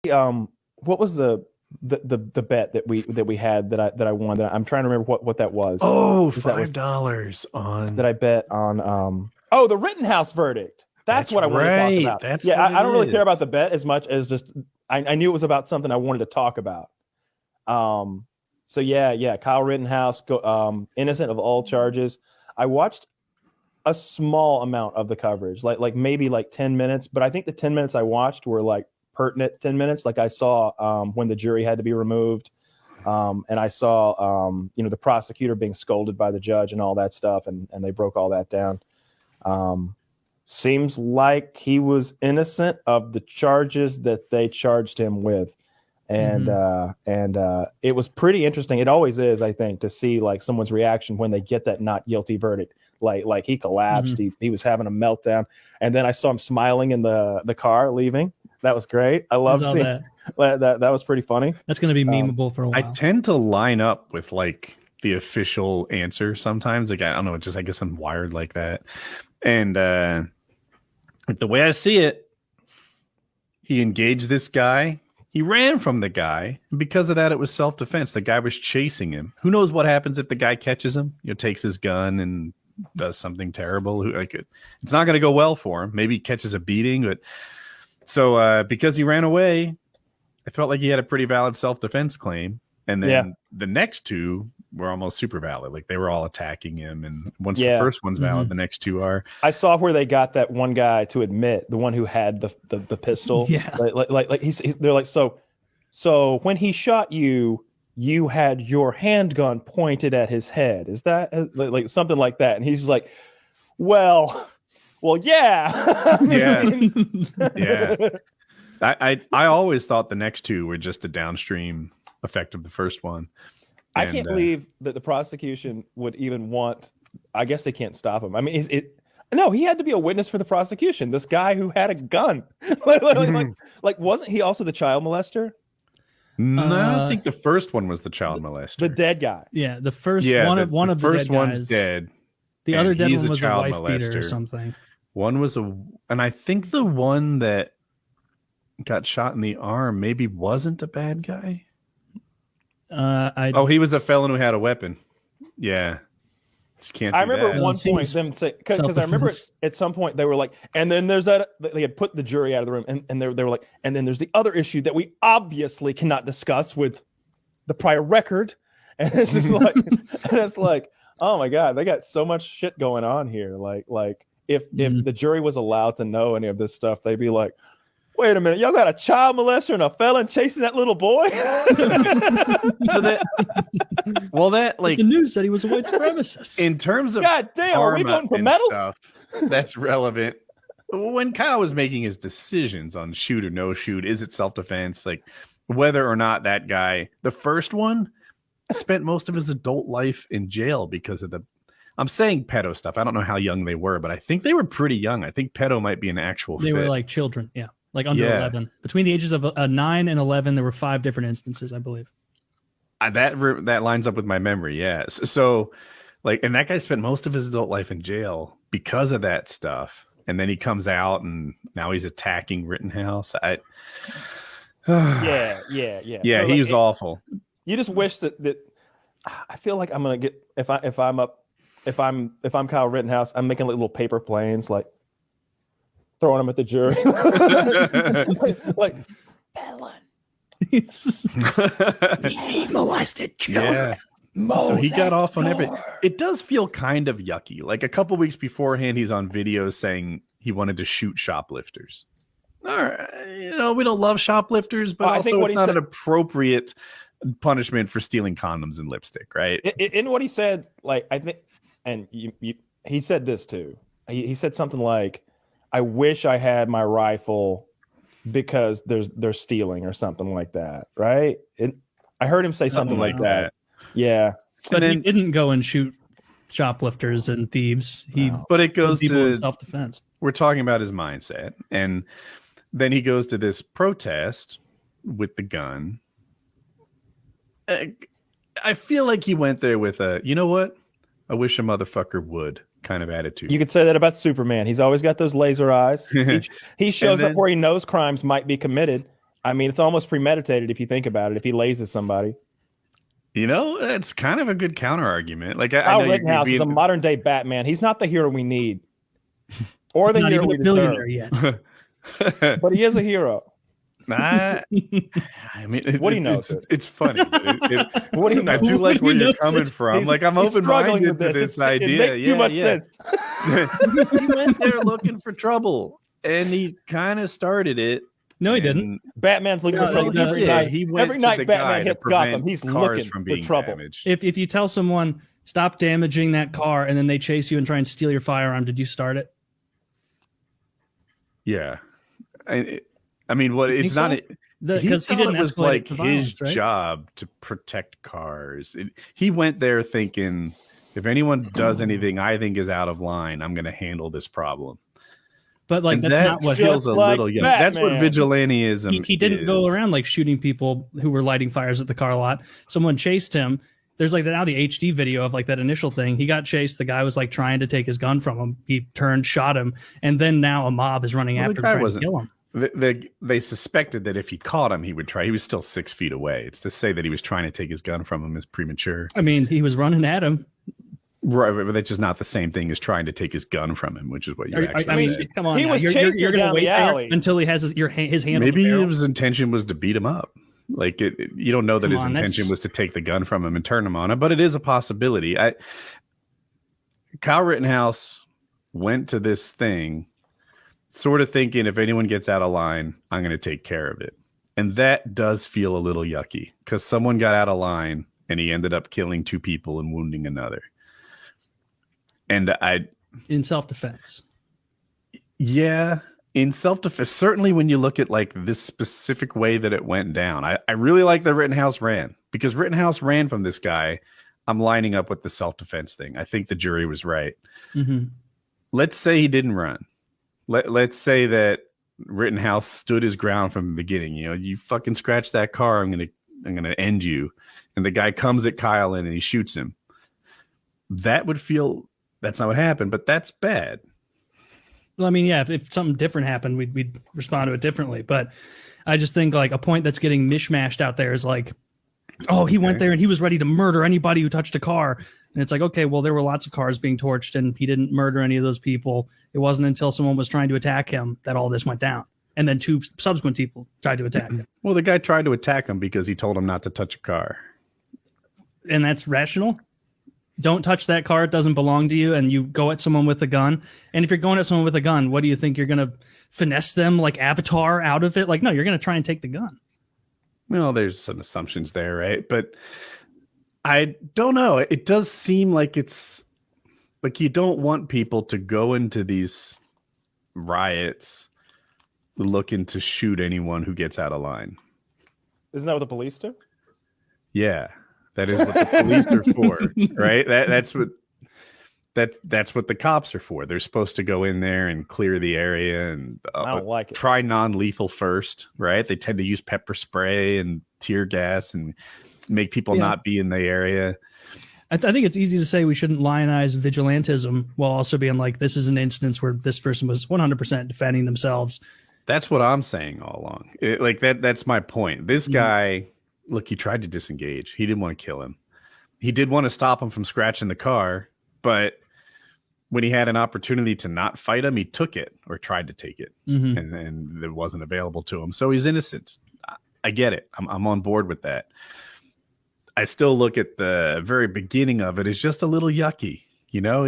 What was the bet that we had that I won? That I'm trying to remember what that was. Oh, $5 on that I bet on. The Rittenhouse verdict. That's what I wanted to talk about. That's I don't really care about the bet as much as just I knew it was about something I wanted to talk about. So yeah, Kyle Rittenhouse, innocent of all charges. I watched a small amount of the coverage, like maybe 10 minutes, but I think the 10 minutes I watched were like pertinent 10 minutes. Like I saw when the jury had to be removed, and I saw the prosecutor being scolded by the judge and all that stuff, and they broke all that down. Seems like he was innocent of the charges that they charged him with. And it was pretty interesting. It always is, I think, to see like someone's reaction when they get that not guilty verdict. Like he collapsed. He was having a meltdown, and then I saw him smiling in the car leaving. That was great. I love seeing that. That was pretty funny. That's going to be memeable for a while. I tend to line up with like the official answer sometimes. Like I don't know, I guess I'm wired like that. And the way I see it, he engaged this guy. He ran from the guy. And because of that, it was self-defense. The guy was chasing him. Who knows what happens if the guy catches him? Takes his gun and does something terrible. It's not going to go well for him. Maybe he catches a beating. But so because he ran away, I felt like he had a pretty valid self-defense claim. And then the next two were almost super valid. Like they were all attacking him. And once the first one's valid, the next two are. I saw where they got that one guy to admit, the one who had the pistol. Yeah. They're like, so when he shot you, you had your handgun pointed at his head. Is that like something like that? And he's like, well, yeah. Yeah. I always thought the next two were just a downstream effect of the first one. I can't believe that the prosecution would even want. I guess they can't stop him. I mean, no, he had to be a witness for the prosecution. This guy who had a gun, like wasn't he also the child molester? No, I don't think the first one was the child molester. The dead guy. Yeah, the first one of the first dead one's guys. dead. The other dead one was a child wife molester. beater or something. One was and I think the one that got shot in the arm maybe wasn't a bad guy. He was a felon who had a weapon. Yeah. I remember at one point them say, because I remember at some point they were like, and then there's that they had put the jury out of the room, and they were like, and then there's the other issue that we obviously cannot discuss with the prior record, and it's just like, and it's like, oh my god, they got so much shit going on here. Like if the jury was allowed to know any of this stuff, they'd be like, wait a minute, y'all got a child molester and a felon chasing that little boy? The news said he was a white supremacist. In terms of God damn, are we voting for metal stuff that's relevant? When Kyle was making his decisions on shoot or no shoot, is it self-defense? Like whether or not that guy, the first one, spent most of his adult life in jail because of I'm saying pedo stuff. I don't know how young they were, but I think they were pretty young. I think pedo might be an actual They were like children, yeah. Like under 11. Between the ages of 9 and 11, there were 5 different instances, I believe. That lines up with my memory, yeah. So, and that guy spent most of his adult life in jail because of that stuff. And then he comes out, and now he's attacking Rittenhouse. Yeah. So, he was awful. You just wish that I feel like I'm gonna get if I'm Kyle Rittenhouse, I'm making little paper planes like throwing them at the jury. like felon. He molested children. Yeah. So he got off on everything. It does feel kind of yucky. Like a couple weeks beforehand, he's on video saying he wanted to shoot shoplifters. All right, we don't love shoplifters, but also it's not an appropriate punishment for stealing condoms and lipstick, right? In what he said, like I think, and he said this too. He said something like, I wish I had my rifle because they're stealing or something like that, right? I heard him say something like that. Yeah. But he didn't go and shoot shoplifters and thieves. But it goes to self-defense. We're talking about his mindset. And then he goes to this protest with the gun. I feel like he went there with you know what? I wish a motherfucker would kind of attitude. You could say that about Superman. He's always got those laser eyes. He shows up where he knows crimes might be committed, I mean, it's almost premeditated if you think about it. If he lays somebody, You know, it's kind of a good counter argument. Like I Kyle know Rittenhouse is a modern day Batman. He's not the hero we need, or the Not hero even we a billionaire deserve. yet. But he is a hero. I mean, What do you know? It's funny. What do you know? I do like where you're coming from. Like I'm open-minded to this idea. It makes too much sense. He went there looking for trouble, and he kind of started it. No, he didn't. Batman's looking for trouble every night. He went every night to the Batman guy hits to Gotham. prevent He's cars looking from for being trouble. damaged. If you tell someone stop damaging that car and then they chase you and try and steal your firearm, did you start it? Yeah, I mean, what it's not. Because he didn't it was escalate like to violence, his right? job to protect cars. He went there thinking, if anyone does anything I think is out of line, I'm going to handle this problem. But like And that's that not what feels a like little young. That's what Batman. vigilanteism. he didn't is. go around like shooting people who were lighting fires at the car lot. Someone chased him. There's like now the HD video of like that initial thing. He got chased. The guy was like trying to take his gun from him. He turned, shot him, and then now a mob is running after him trying to kill him. They suspected that if he caught him, he would try. He was still 6 feet away. It's to say that he was trying to take his gun from him is premature. I mean, he was running at him. Right, but that's just not the same thing as trying to take his gun from him, which is what you actually I mean, said. come on. He now. was You're chasing going down to wait the there alley. until he has his hand. Maybe on the barrel? his intention was to beat him up. Like you don't know that Come his on, intention that's- was to take the gun from him and turn him on him, but it is a possibility. Kyle Rittenhouse went to this thing sort of thinking if anyone gets out of line, I'm going to take care of it. And that does feel a little yucky because someone got out of line and he ended up killing 2 people and wounding another. And In self-defense. yeah, in self-defense, certainly when you look at like this specific way that it went down, I really like that Rittenhouse ran because Rittenhouse ran from this guy. I'm lining up with the self-defense thing. I think the jury was right. Mm-hmm. Let's say he didn't run. Let's say that Rittenhouse stood his ground from the beginning. You know, you fucking scratch that car, I'm gonna end you. And the guy comes at Kyle and he shoots him. That would feel. That's not what happened, but that's bad. Well, I mean, yeah, if something different happened, we'd respond to it differently. But I just think like a point that's getting mishmashed out there is like, oh, he went there and he was ready to murder anybody who touched a car. And it's like, okay, well, there were lots of cars being torched and he didn't murder any of those people. It wasn't until someone was trying to attack him that all this went down. And then 2 subsequent people tried to attack him. Well, the guy tried to attack him because he told him not to touch a car. And that's rational. Don't touch that car. It doesn't belong to you. And you go at someone with a gun. And if you're going at someone with a gun, what do you think? You're going to finesse them like Avatar out of it? Like, no, you're going to try and take the gun. Well, there's some assumptions there, right? But I don't know. It does seem like it's like you don't want people to go into these riots looking to shoot anyone who gets out of line. Isn't that what the police do? Yeah, that is what the police are for, right? That's what the cops are for. They're supposed to go in there and clear the area and I don't like it. try non-lethal first, right? They tend to use pepper spray and tear gas and make people not be in the area. I think it's easy to say we shouldn't lionize vigilantism while also being like, this is an instance where this person was 100% defending themselves. That's what I'm saying all along. That's my point. This guy, look, he tried to disengage. He didn't want to kill him. He did want to stop him from scratching the car, but when he had an opportunity to not fight him, he took it or tried to take it, and then it wasn't available to him. So he's innocent. I get it. I'm on board with that. I still look at the very beginning of it as just a little yucky, you know?